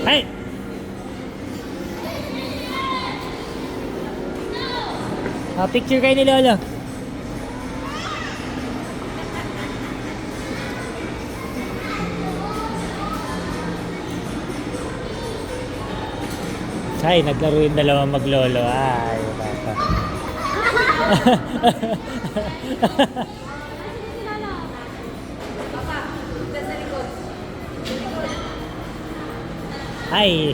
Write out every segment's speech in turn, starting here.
Ay! Picture kayo ni Lolo. Ay, naglaro yung dalawang maglolo. Ay, bata. Ay.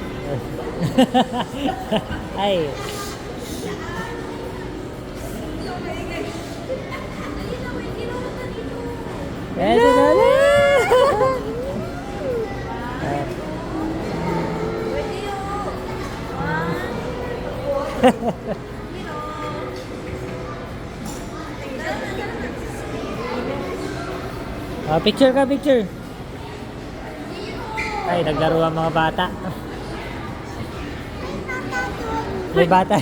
Ay. Yes, Lolo. Picture ka, picture. Ay, naglaro ang mga bata. May bata.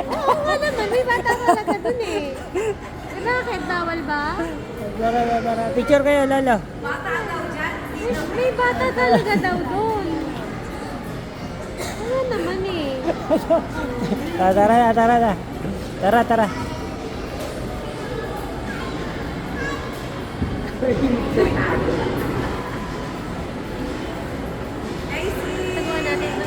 Oo nga naman, may bata talaga dun eh. Bakit? Bawal ba? Picture kayo, Lolo. May bata talaga daw dun. Ano naman eh. Tara na, tara na. Tara, tara. Tagawa natin ito.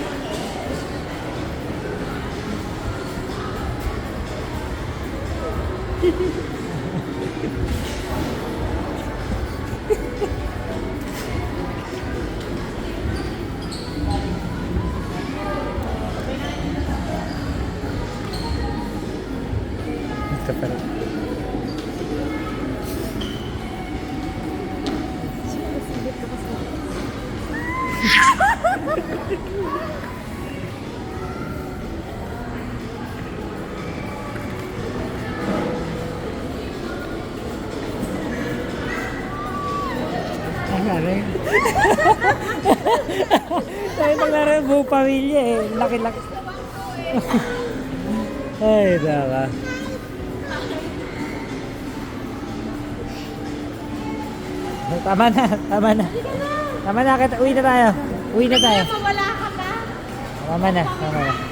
Ito pa rin. Ang galing. Tayo paglaro yung buong pamilya eh. Laki-laki. Ay, daka. Tama na, tama na. Tama na, uwi na tayo. Uwi na tayo. Wala ka ba? Tama na, tama na.